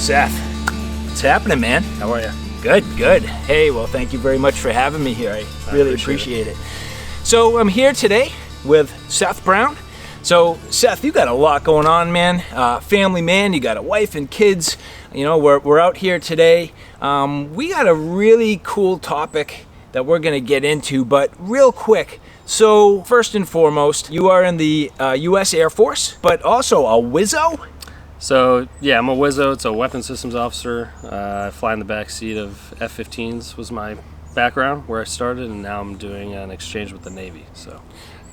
Seth, what's happening, man? How are you? Good, good. Hey, well, thank you very much for having me here. I really appreciate it. So I'm here today with Seth Brown. So Seth, you got a lot going on, man. Family man, you got a wife and kids. You know, we're out here today. We got a really cool topic that we're gonna get into, but real quick. So first and foremost, you are in the US Airforce, but also a WISO? So yeah, I'm a WISO. It's a weapons systems officer. I fly in the back seat of F-15s was my background where I started, and now I'm doing an exchange with the Navy. So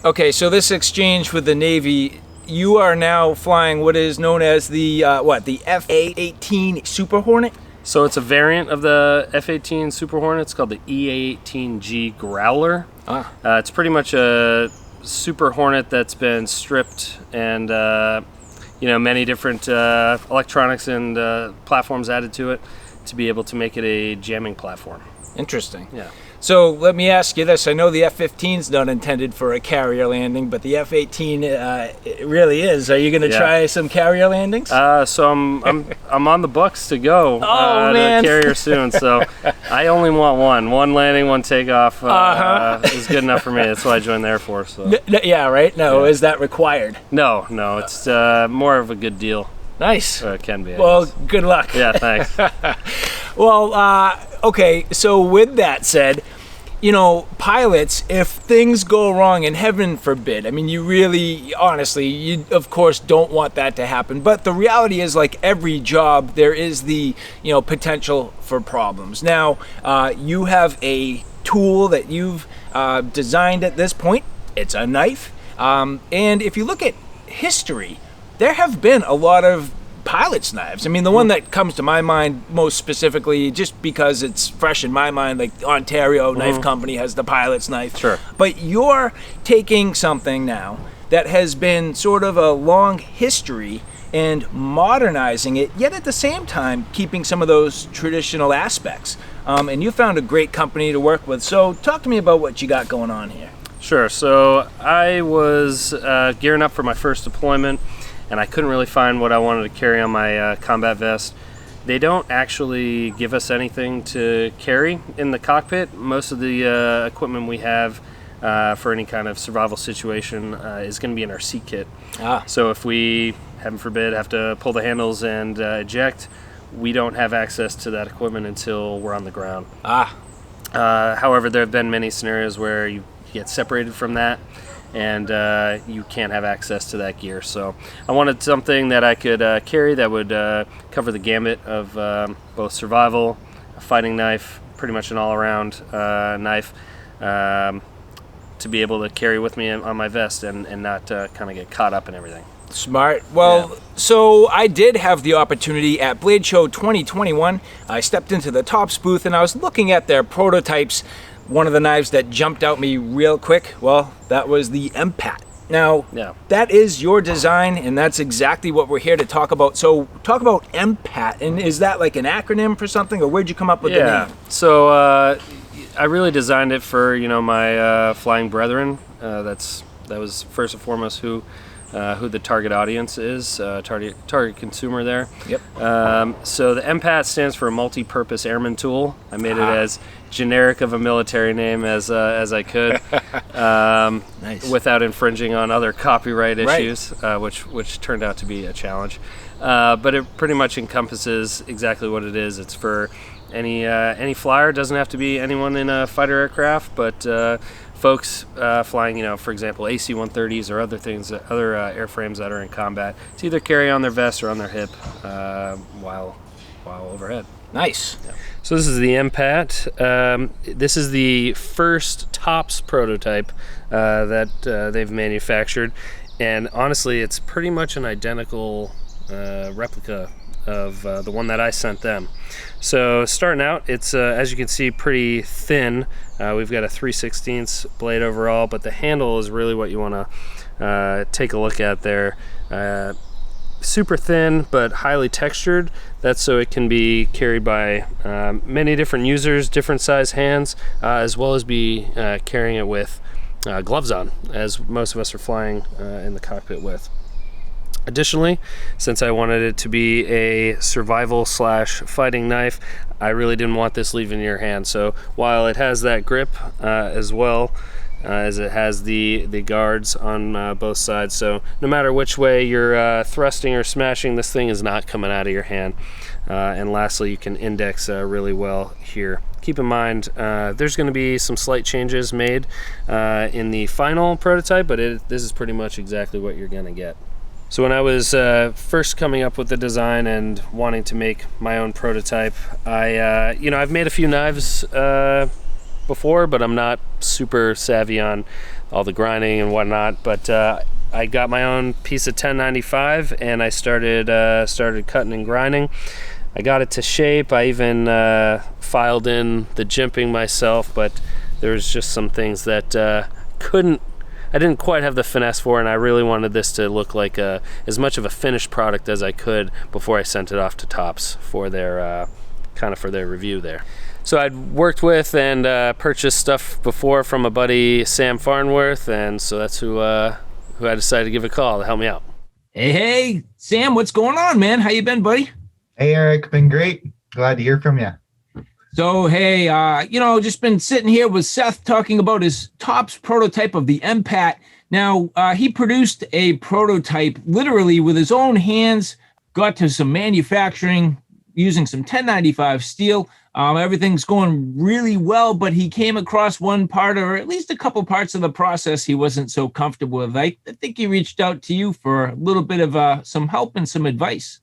okay, so this exchange with the Navy, you are now flying what is known as the the F-18 Super Hornet? So it's a variant of the F-18 Super Hornet. It's called the EA-18G Growler. It's pretty much a Super Hornet that's been stripped and many different electronics and platforms added to it to be able to make it a jamming platform. Interesting. Yeah. So let me ask you this. I know the F-15 is not intended for a carrier landing, but the F-18 it really is. Are you going to try some carrier landings? So I'm on the books to go to carrier soon. So I only want one landing, one takeoff is good enough for me. That's why I joined the Air Force. So. Yeah, right. No, is that required? No. It's more of a good deal. Nice. It can be. Well, good luck. Yeah, thanks. Well, okay. So with that said, you know, pilots, if things go wrong, and heaven forbid, I mean, you really, honestly, you of course don't want that to happen. But the reality is, like every job, there is the, potential for problems. Now, you have a tool that you've designed at this point. It's a knife. And if you look at history, there have been a lot of pilot's knives. I mean, the one that comes to my mind most specifically, just because it's fresh in my mind, like Ontario Knife Company has the pilot's knife. Sure. But you're taking something now that has been sort of a long history and modernizing it, yet at the same time keeping some of those traditional aspects. And you found a great company to work with. So talk to me about what you got going on here. Sure. So I was gearing up for my first deployment, and I couldn't really find what I wanted to carry on my combat vest. They don't actually give us anything to carry in the cockpit. Most of the equipment we have for any kind of survival situation is going to be in our seat kit. So if we, heaven forbid, have to pull the handles and eject, we don't have access to that equipment until we're on the ground. However, there have been many scenarios where you get separated from that, and you can't have access to that gear. So I wanted something that I could carry that would cover the gamut of both survival, a fighting knife, pretty much an all-around knife, to be able to carry with me on my vest and not kind of get caught up in everything. Smart. Well, so I did have the opportunity at Blade Show 2021. I stepped into the Tops booth and I was looking at their prototypes. One of the knives that jumped out me real quick, well, that was the MPAT. Now, that is your design, and that's exactly what we're here to talk about. So talk about MPAT, and is that like an acronym for something, or where'd you come up with the name? So I really designed it for, my flying brethren. That was first and foremost who the target audience is, target consumer there. Yep. So the MPAT stands for multi-purpose airman tool. I made it as generic of a military name as I could, nice. Without infringing on other copyright issues, which turned out to be a challenge. But it pretty much encompasses exactly what it is. It's for any flyer. It doesn't have to be anyone in a fighter aircraft, but folks flying, for example, AC-130s or other things, other airframes that are in combat, to either carry on their vest or on their hip while overhead. Nice. Yeah. So this is the MPAT. This is the first Tops prototype that they've manufactured, and honestly, it's pretty much an identical replica of the one that I sent them. So starting out, it's as you can see, pretty thin. We've got a 3/16 blade overall, but the handle is really what you want to take a look at there. Super thin but highly textured. That's so it can be carried by many different users, different size hands, as well as be carrying it with gloves on, as most of us are flying in the cockpit with. Additionally, since I wanted it to be a survival slash fighting knife, I really didn't want this leaving your hand. So while it has that grip as well as it has the guards on both sides, so no matter which way you're thrusting or smashing, this thing is not coming out of your hand. And lastly, you can index really well here. Keep in mind, there's going to be some slight changes made in the final prototype, but this is pretty much exactly what you're going to get. So when I was first coming up with the design and wanting to make my own prototype, I've made a few knives before, but I'm not super savvy on all the grinding and whatnot. But I got my own piece of 1095 and I started cutting and grinding. I got it to shape. I even filed in the jimping myself, but there's just some things that I didn't quite have the finesse for, and I really wanted this to look like as much of a finished product as I could before I sent it off to Tops for their for their review there. So I'd worked with and purchased stuff before from a buddy, Sam Farnworth, and so that's who I decided to give a call to help me out. Hey, Sam, what's going on, man? How you been, buddy? Hey, Eric, been great. Glad to hear from you. So, hey, just been sitting here with Seth talking about his Tops prototype of the MPAT. Now, he produced a prototype literally with his own hands, got to some manufacturing using some 1095 steel. Everything's going really well, but he came across one part, or at least a couple parts of the process he wasn't so comfortable with. I think he reached out to you for a little bit of some help and some advice.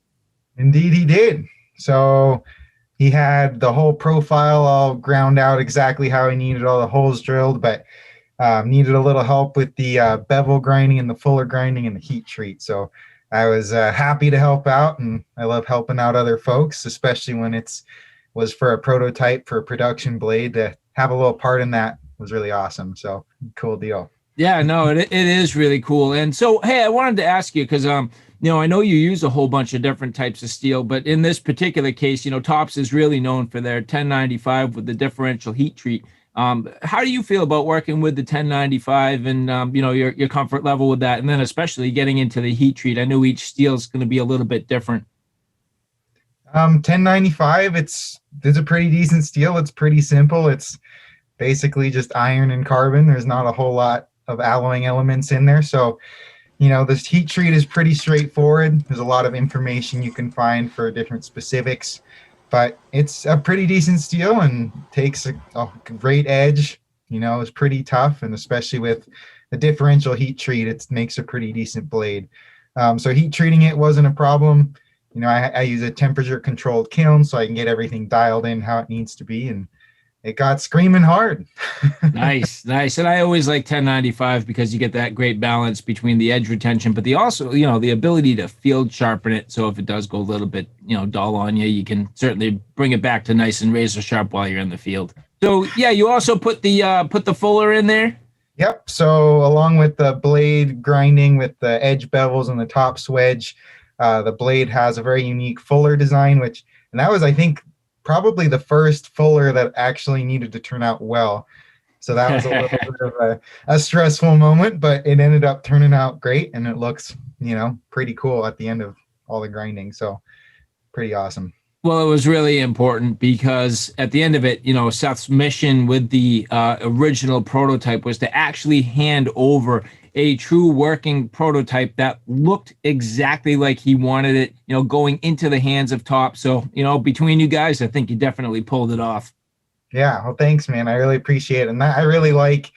Indeed, he did. So he had the whole profile all ground out exactly how he needed all the holes drilled, but needed a little help with the bevel grinding and the fuller grinding and the heat treat. So I was happy to help out, and I love helping out other folks, especially when was for a prototype for a production blade. To have a little part in that was really awesome. So cool deal. Yeah, no, it is really cool. And so, hey, I wanted to ask you, because I know you use a whole bunch of different types of steel, but in this particular case, Tops is really known for their 1095 with the differential heat treat. How do you feel about working with the 1095 and, your comfort level with that? And then especially getting into the heat treat. I know each steel is going to be a little bit different. 1095, it's a pretty decent steel. It's pretty simple. It's basically just iron and carbon. There's not a whole lot of alloying elements in there. So, this heat treat is pretty straightforward. There's a lot of information you can find for different specifics, but it's a pretty decent steel and takes a great edge. It's pretty tough, and especially with the differential heat treat, it makes a pretty decent blade. So heat treating it wasn't a problem. I use a temperature controlled kiln so I can get everything dialed in how it needs to be, and it got screaming hard. Nice. And I always like 1095 because you get that great balance between the edge retention, but the ability to field sharpen it. So if it does go a little bit, dull on you, you can certainly bring it back to nice and razor sharp while you're in the field. So yeah, you also put the fuller in there. Yep. So along with the blade grinding with the edge bevels and the top swedge, the blade has a very unique fuller design, and that was, I think, probably the first fuller that actually needed to turn out well. So that was a little bit of a stressful moment, but it ended up turning out great, and it looks, pretty cool at the end of all the grinding. So pretty awesome. Well, it was really important because at the end of it, Seth's mission with the original prototype was to actually hand over a true working prototype that looked exactly like he wanted it, going into the hands of Tops. So, between you guys, I think you definitely pulled it off. Yeah. Well, thanks, man. I really appreciate it. And I really like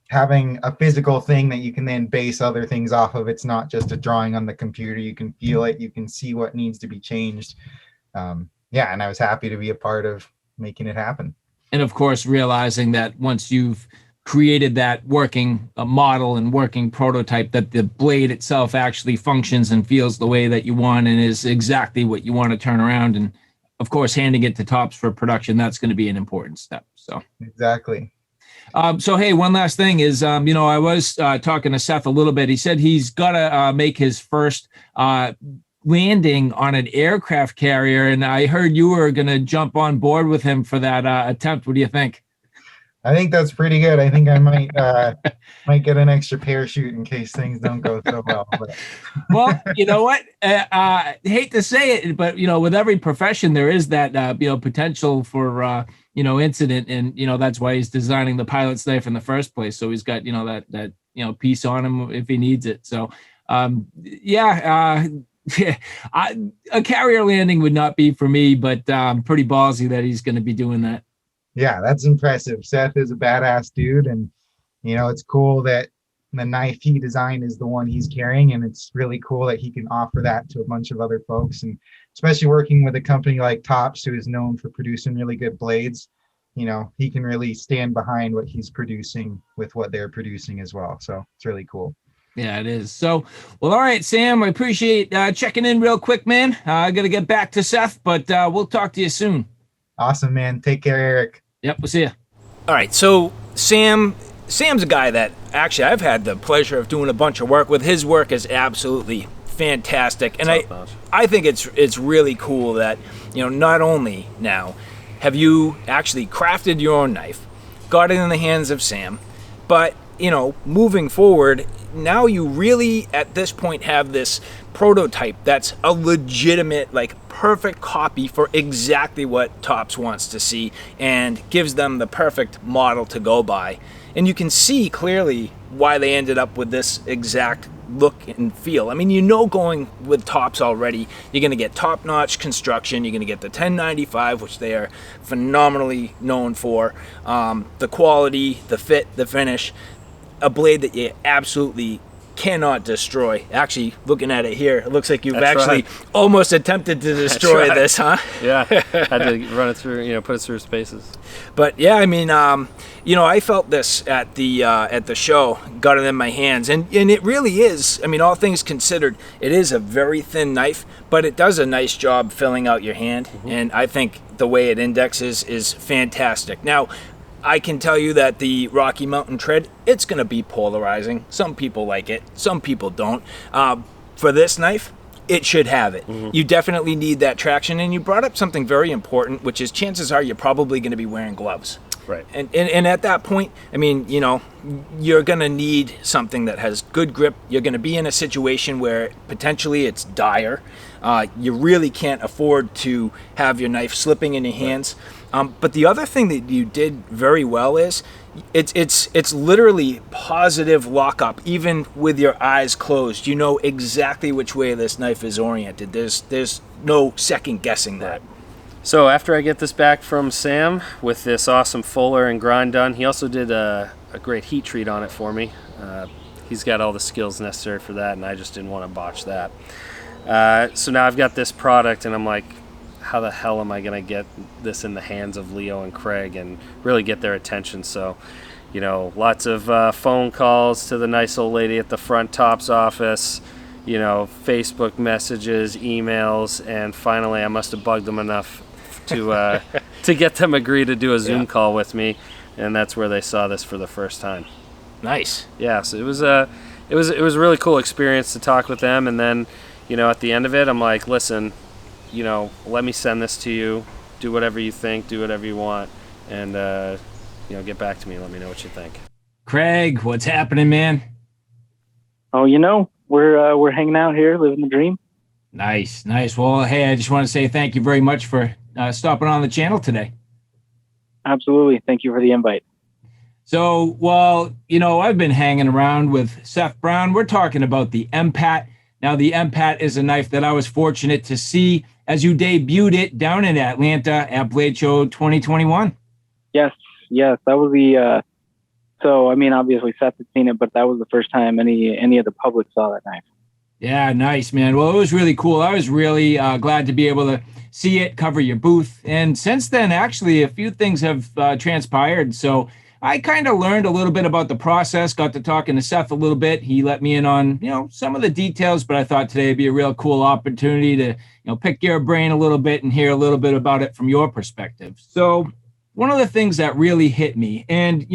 having a physical thing that you can then base other things off of. It's not just a drawing on the computer. You can feel it. You can see what needs to be changed. And I was happy to be a part of making it happen. And of course, realizing that once you've created that working model and working prototype, that the blade itself actually functions and feels the way that you want and is exactly what you want to turn around. And of course, handing it to Tops for production, that's going to be an important step. So exactly. So, hey, one last thing is, I was talking to Seth a little bit. He said he's got to make his first landing on an aircraft carrier. And I heard you were going to jump on board with him for that attempt. What do you think? I think that's pretty good. I think I might get an extra parachute in case things don't go so well. But. Well, you know what? Hate to say it, but with every profession there is that potential for incident, and that's why he's designing the pilot's knife in the first place. So he's got that piece on him if he needs it. So a carrier landing would not be for me, but pretty ballsy that he's going to be doing that. Yeah, that's impressive. Seth is a badass dude, and it's cool that the knife he designed is the one he's carrying, and it's really cool that he can offer that to a bunch of other folks, and especially working with a company like Tops, who is known for producing really good blades. He can really stand behind what he's producing with what they're producing as well. So it's really cool. Yeah, it is. So, well, all right, Sam, I appreciate checking in real quick, man. I got to get back to Seth, but we'll talk to you soon. Awesome, man. Take care, Eric. Yep, we'll see you. All right, so Sam's a guy that actually I've had the pleasure of doing a bunch of work with. His work is absolutely fantastic, and I think it's really cool that not only now have you actually crafted your own knife, got it in the hands of Sam, but moving forward, now you really at this point have this prototype that's a legitimate, perfect copy for exactly what Tops wants to see, and gives them the perfect model to go by. And you can see clearly why they ended up with this exact look and feel. I mean, going with Tops already, you're going to get top-notch construction. You're going to get the 1095, which they are phenomenally known for. The quality, the fit, the finish. A blade that you absolutely cannot destroy. Actually, looking at it here, it looks like you've almost attempted to destroy this, huh? Yeah, had to run it through, put it through spaces. But yeah, I mean, I felt this at the show, got it in my hands, and it really is. I mean, all things considered, it is a very thin knife, but it does a nice job filling out your hand, and I think the way it indexes is fantastic. Now, I can tell you that the Rocky Mountain tread, it's going to be polarizing. Some people like it, some people don't. For this knife, it should have it. You definitely need that traction, and you brought up something very important, which is chances are you're probably going to be wearing gloves. Right. And at that point, I mean, you're going to need something that has good grip. You're going to be in a situation where potentially it's dire. You really can't afford to have your knife slipping in your hands. But the other thing that you did very well is it's literally positive lockup, even with your eyes closed. You know exactly which way this knife is oriented. There's no second guessing that. So after I get this back from Sam with this awesome fuller and grind done, he also did a great heat treat on it for me. He's got all the skills necessary for that, and I just didn't want to botch that. So now I've got this product, and I'm like, how the hell am I going to get this in the hands of Leo and Craig and really get their attention? So, lots of phone calls to the nice old lady at the front Tops office, Facebook messages, emails, and finally I must have bugged them enough to get them agree to do a Zoom call with me, and that's where they saw this for the first time. Nice. Yeah, so it was a really cool experience to talk with them, and then at the end of it, I'm like, listen, let me send this to you, do whatever you think, do whatever you want, and get back to me and let me know what you think. Craig, what's happening, man? Oh, we're hanging out here, living the dream. Nice. Well, hey, I just want to say thank you very much for stopping on the channel today. Absolutely. Thank you for the invite. So, well, I've been hanging around with Seth Brown. We're talking about the MPAT. Now, the MPAT is a knife that I was fortunate to see as you debuted it down in Atlanta at Blade Show 2021. Yes, that was the. So, I mean, obviously Seth had seen it, but that was the first time any of the public saw that knife. Yeah, nice, man. Well, it was really cool. I was really glad to be able to see it, cover your booth. And since then, actually, a few things have transpired. So I kind of learned a little bit about the process, got to talking to Seth a little bit. He let me in on, some of the details, but I thought today would be a real cool opportunity to, pick your brain a little bit and hear a little bit about it from your perspective. So one of the things that really hit me, and,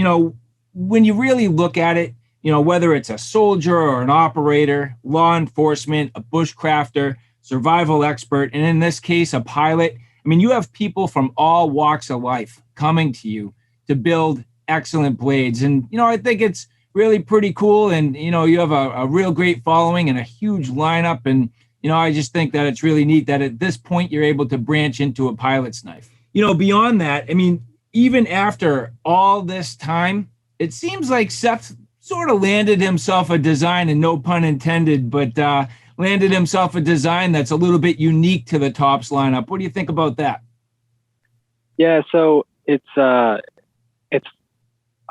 when you really look at it, whether it's a soldier or an operator, law enforcement, a bushcrafter, survival expert, and in this case, a pilot, I mean, you have people from all walks of life coming to you to build excellent blades. And, I think it's really pretty cool. And, you have a real great following and a huge lineup. And, I just think that it's really neat that at this point you're able to branch into a pilot's knife. Beyond that, I mean, even after all this time, it seems like Seth sort of landed himself a design, and no pun intended, but landed himself a design that's a little bit unique to the Tops lineup. What do you think about that? Yeah, so it's a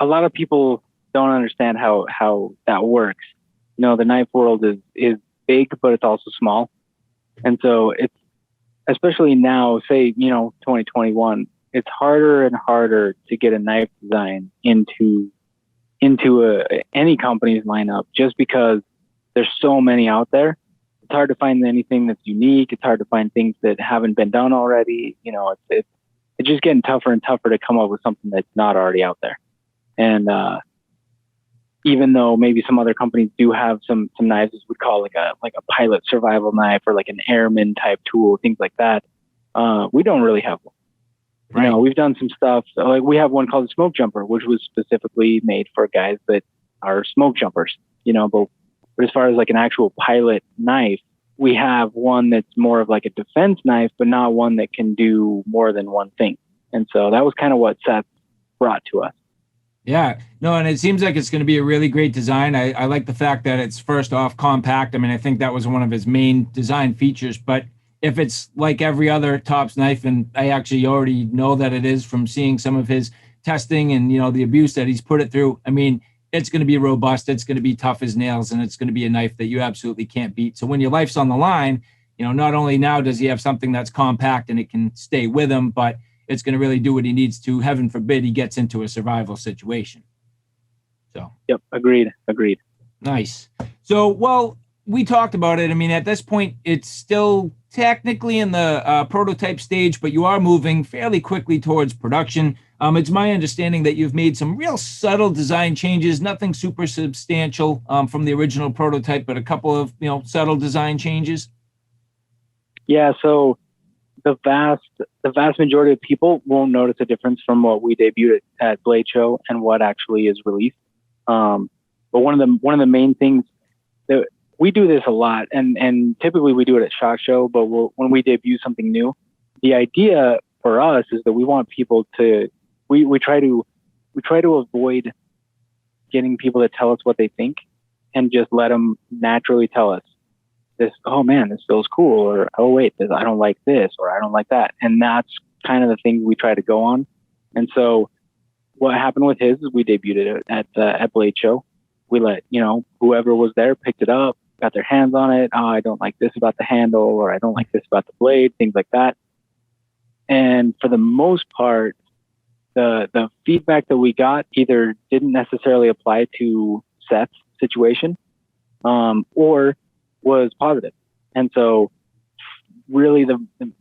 lot of people don't understand how that works. The knife world is big, but it's also small. And so it's, especially now, say, 2021, it's harder and harder to get a knife design into any company's lineup, just because there's so many out there. It's hard to find anything that's unique. It's hard to find things that haven't been done already. It's just getting tougher and tougher to come up with something that's not already out there. And even though maybe some other companies do have some knives we would call like a pilot survival knife or like an airman type tool, things like that, we don't really have one. Right. We've done some stuff. So like we have one called the smoke jumper, which was specifically made for guys that are smoke jumpers, but as far as like an actual pilot knife, we have one that's more of like a defense knife, but not one that can do more than one thing. And so that was kind of what Seth brought to us. Yeah, no, and it seems like it's going to be a really great design. I like the fact that it's first off compact. I mean, I think that was one of his main design features, but if it's like every other Tops knife, and I actually already know that it is from seeing some of his testing and, the abuse that he's put it through, I mean, it's going to be robust, it's going to be tough as nails, and it's going to be a knife that you absolutely can't beat. So when your life's on the line, not only now does he have something that's compact and it can stay with him, but it's going to really do what he needs to. Heaven forbid he gets into a survival situation. So. Yep. Agreed. Nice. So, well, we talked about it. I mean, at this point, it's still technically in the prototype stage, but you are moving fairly quickly towards production. It's my understanding that you've made some real subtle design changes, nothing super substantial from the original prototype, but a couple of, subtle design changes. Yeah. So the vast majority of people won't notice a difference from what we debuted at Blade Show and what actually is released. But one of the main things that we do this a lot, and typically we do it at SHOT Show, but when we debut something new, the idea for us is that we want people to, we try to avoid getting people to tell us what they think, and just let them naturally tell us this, oh man, this feels cool, or oh wait, I don't like this, or I don't like that. And that's kind of the thing we try to go on. And so what happened with his is we debuted it at Blade Show. We let, whoever was there picked it up, got their hands on it. Oh, I don't like this about the handle, or I don't like this about the blade, things like that. And for the most part, the feedback that we got either didn't necessarily apply to Seth's situation, or was positive. And so really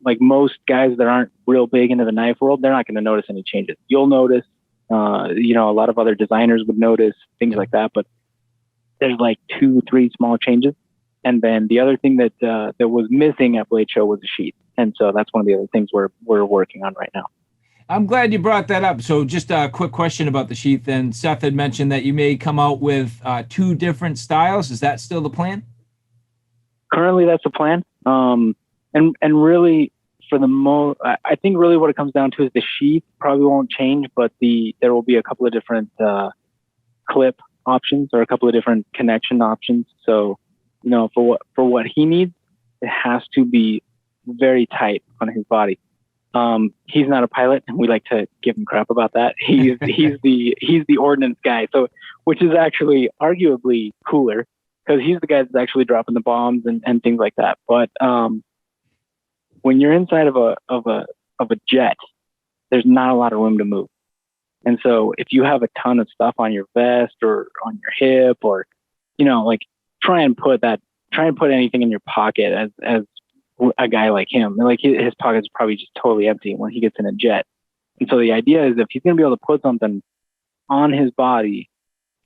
like most guys that aren't real big into the knife world, they're not going to notice any changes. You'll notice, a lot of other designers would notice things like that, but there's like 2-3 small changes. And then the other thing that was missing at Blade Show was a sheath. And so that's one of the other things we're working on right now. I'm glad you brought that up. So just a quick question about the sheath. And Seth had mentioned that you may come out with 2 different styles. Is that still the plan? Currently, that's the plan. And really, for the most, I think really what it comes down to is the sheath probably won't change, but there will be a couple of different clip options or a couple of different connection options. So, for what he needs, it has to be very tight on his body. He's not a pilot, and we like to give him crap about that. He's the ordnance guy. So, which is actually arguably cooler, because he's the guy that's actually dropping the bombs and things like that. But when you're inside of a jet, there's not a lot of room to move. And so if you have a ton of stuff on your vest or on your hip, or try and put anything in your pocket as a guy like him. Like his pocket's probably just totally empty when he gets in a jet. And so the idea is if he's going to be able to put something on his body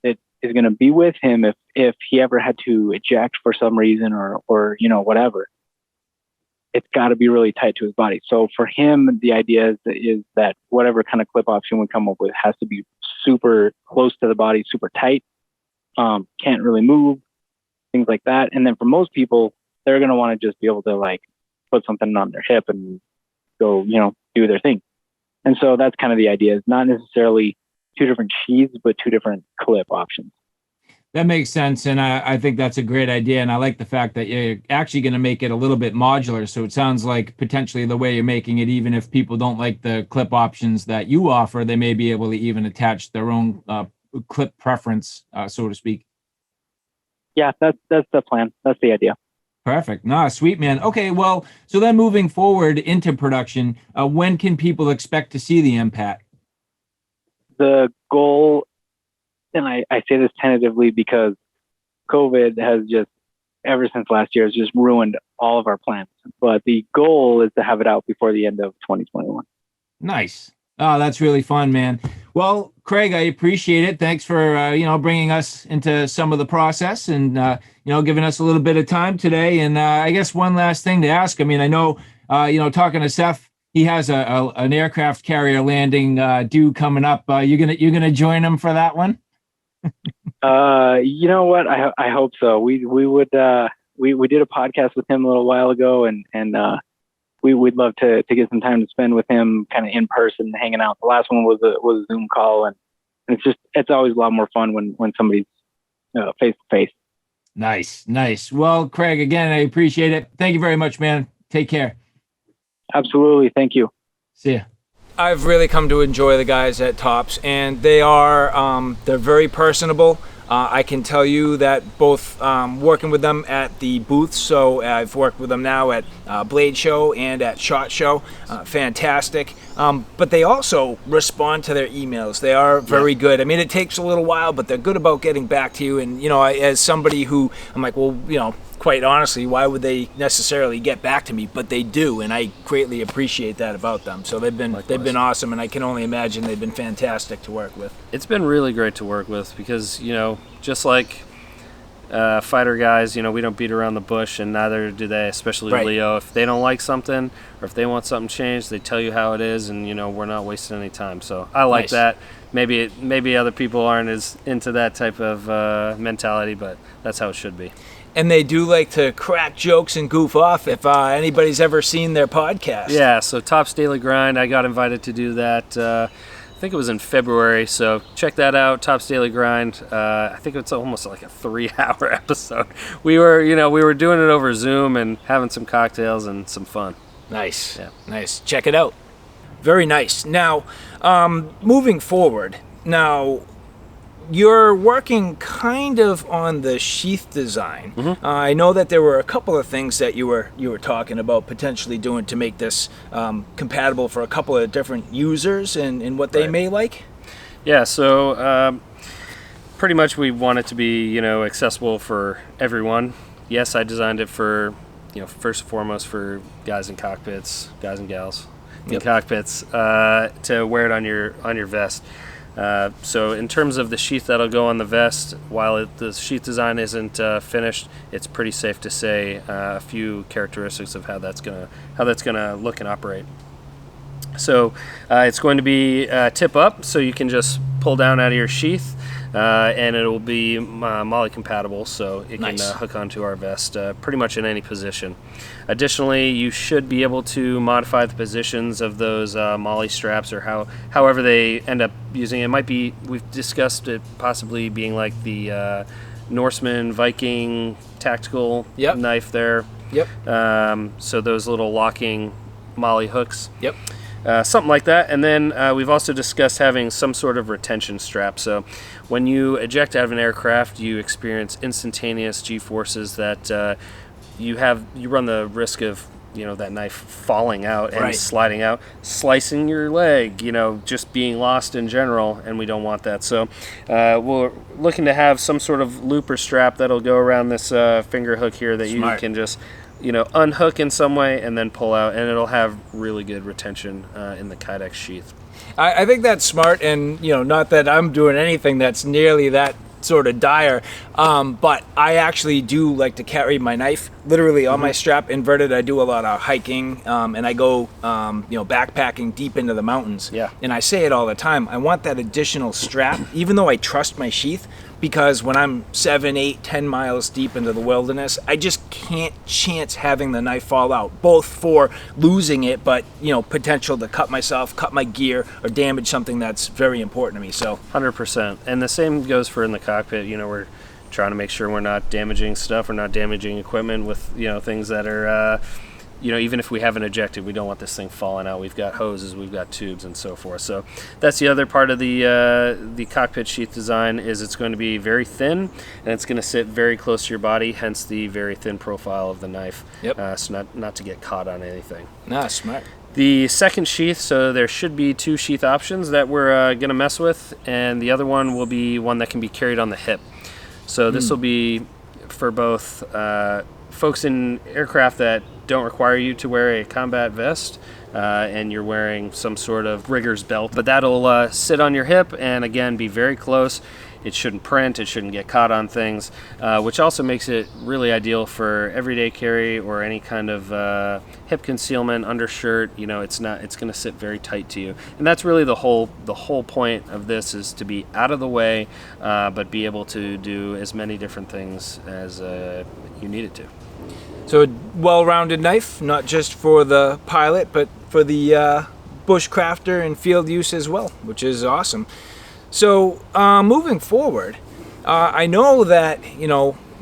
that is going to be with him if he ever had to eject for some reason or whatever, it's got to be really tight to his body. So for him, the idea is that whatever kind of clip option we come up with has to be super close to the body, super tight, can't really move, things like that. And then for most people, they're going to want to just be able to like put something on their hip and go, do their thing. And so that's kind of the idea. It's not necessarily two different sheaths, but two different clip options. That makes sense, and I think that's a great idea, and I like the fact that you're actually going to make it a little bit modular, so it sounds like potentially the way you're making it, even if people don't like the clip options that you offer, they may be able to even attach their own clip preference, so to speak. Yeah, that's the plan. That's the idea. Perfect. Nah, sweet, man. Okay, well, so then moving forward into production, when can people expect to see the MPAT? The goal, and I say this tentatively because COVID has just, ever since last year, has just ruined all of our plans. But the goal is to have it out before the end of 2021. Nice. Oh, that's really fun, man. Well, Craig, I appreciate it. Thanks for, bringing us into some of the process and, giving us a little bit of time today. And I guess one last thing to ask. I mean, I know, talking to Seth, he has an aircraft carrier landing due coming up. You're gonna join him for that one? You know what? I hope so. We did a podcast with him a little while ago, and we'd love to get some time to spend with him, kind of in person, hanging out. The last one was a Zoom call, and it's always a lot more fun when somebody's face to face. Nice. Well, Craig, again, I appreciate it. Thank you very much, man. Take care. Absolutely. Thank you. See ya. I've really come to enjoy the guys at Tops, and they're very personable. I can tell you that both working with them at the booths, so I've worked with them now at Blade Show and at SHOT Show, fantastic. But they also respond to their emails. They are very good. I mean, it takes a little while, but they're good about getting back to you. And, as somebody who, I'm like, well, quite honestly, why would they necessarily get back to me? But they do, and I greatly appreciate that about them. So they've been awesome, and I can only imagine they've been fantastic to work with. It's been really great to work with because, just like fighter guys, we don't beat around the bush, and neither do they, especially Right. Leo. If they don't like something or if they want something changed, they tell you how it is, and, we're not wasting any time. So I like Nice. that. Maybe other people aren't as into that type of mentality, but that's how it should be. And they do like to crack jokes and goof off if anybody's ever seen their podcast. Yeah, so Tops Daily Grind, I got invited to do that. I think it was in February, so check that out, Tops Daily Grind. I think it's almost like a 3-hour episode. We were doing it over Zoom and having some cocktails and some fun. Nice. Yeah. Nice. Check it out. Very nice. Now, moving forward, you're working kind of on the sheath design. Mm-hmm. I know that there were a couple of things that you were talking about potentially doing to make this compatible for a couple of different users and what they Right. may like. Yeah, so pretty much we want it to be, accessible for everyone. Yes, I designed it for, first and foremost for guys in cockpits, guys and gals in cockpits, to wear it on your vest. So in terms of the sheath that'll go on the vest, while the sheath design isn't finished, it's pretty safe to say a few characteristics of how that's gonna look and operate. So it's going to be tip up, so you can just pull down out of your sheath, and it will be MOLLE compatible, so it can Nice. hook onto our vest pretty much in any position. Additionally, you should be able to modify the positions of those MOLLE straps, or however they end up using it. It might be, we've discussed it possibly being like the Norseman Viking tactical knife there. Yep. So those little locking MOLLE hooks. Yep. Something like that. And then we've also discussed having some sort of retention strap. So when you eject out of an aircraft, you experience instantaneous G-forces that you run the risk of that knife falling out and Right. sliding out, slicing your leg, just being lost in general, and we don't want that. So we're looking to have some sort of loop or strap that'll go around this finger hook here that Smart. you can just unhook in some way and then pull out, and it'll have really good retention in the Kydex sheath. I think that's smart, and not that I'm doing anything that's nearly that sort of dire. But I actually do like to carry my knife literally on my strap, inverted. I do a lot of hiking, and I go, backpacking deep into the mountains. Yeah. And I say it all the time. I want that additional strap, even though I trust my sheath, because when I'm 7, 8, 10 miles deep into the wilderness, I just can't chance having the knife fall out, both for losing it, but potential to cut myself, cut my gear, or damage something that's very important to me. So 100%. And the same goes for in the cockpit. We're trying to make sure we're not damaging stuff, we're not damaging equipment with things that are even if we haven't ejected, we don't want this thing falling out. We've got hoses, we've got tubes, and so forth. So that's the other part of the cockpit sheath design, is it's going to be very thin, and it's going to sit very close to your body, hence the very thin profile of the knife. Yep. So not to get caught on anything. Nah, smart. The second sheath, so there should be 2 sheath options that we're going to mess with, and the other one will be one that can be carried on the hip. So this will be for both folks in aircraft that don't require you to wear a combat vest, and you're wearing some sort of rigger's belt, but that'll sit on your hip and again be very close. It shouldn't print, it shouldn't get caught on things, which also makes it really ideal for everyday carry or any kind of hip concealment, undershirt. It's going to sit very tight to you, and that's really the whole point of this, is to be out of the way, but be able to do as many different things as you need it to. So a well-rounded knife, not just for the pilot, but for the bushcrafter and field use as well, which is awesome. So moving forward, I know that,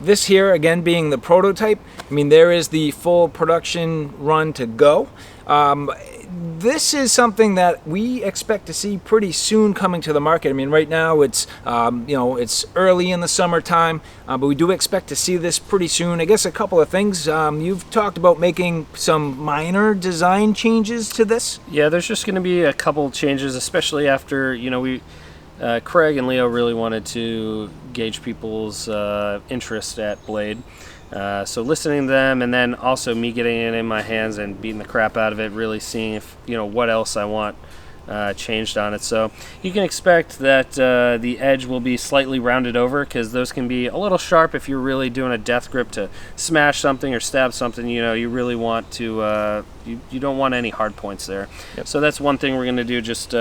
this here, again, being the prototype, there is the full production run to go. This is something that we expect to see pretty soon coming to the market. Right now it's, it's early in the summertime, but we do expect to see this pretty soon. I guess a couple of things. You've talked about making some minor design changes to this. Yeah, there's just going to be a couple changes, especially after, Craig and Leo really wanted to gauge people's interest at Blade. So listening to them, and then also me getting it in my hands and beating the crap out of it, really seeing if what else I want changed on it. So you can expect that the edge will be slightly rounded over, because those can be a little sharp if you're really doing a death grip to smash something or stab something. You really want to you don't want any hard points there. Yep. So that's one thing we're going to do, just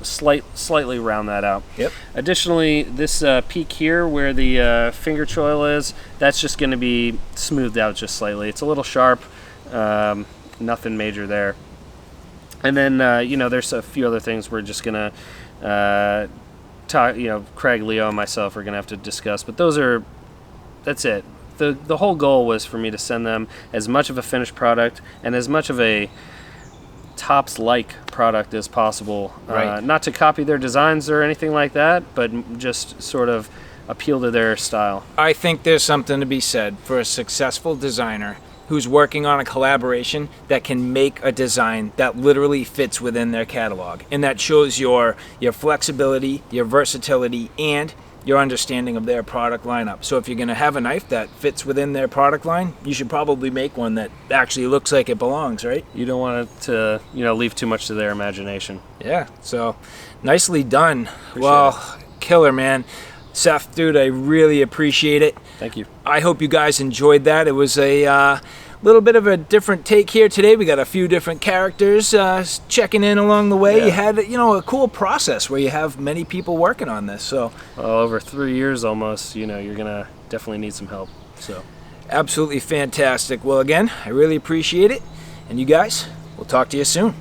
slightly round that out. Yep. Additionally, this peak here where the finger choil is, that's just going to be smoothed out just slightly. It's a little sharp, nothing major there. And then, there's a few other things we're just going to talk, Craig, Leo, and myself are going to have to discuss. But that's it. The whole goal was for me to send them as much of a finished product and as much of a Tops-like product as possible. Right. Not to copy their designs or anything like that, but just sort of appeal to their style. I think there's something to be said for a successful designer who's working on a collaboration that can make a design that literally fits within their catalog, and that shows your flexibility, your versatility, and your understanding of their product lineup. So if you're going to have a knife that fits within their product line, you should probably make one that actually looks like it belongs, right? You don't want it to leave too much to their imagination. Yeah, so nicely done. Appreciate it. Killer, man. Seth, dude, I really appreciate it. Thank you. I hope you guys enjoyed that. It was a little bit of a different take here today. We got a few different characters checking in along the way. Yeah. You had, a cool process where you have many people working on this. So over 3 years almost, you're gonna definitely need some help. So absolutely fantastic. Well, again, I really appreciate it. And you guys, we'll talk to you soon.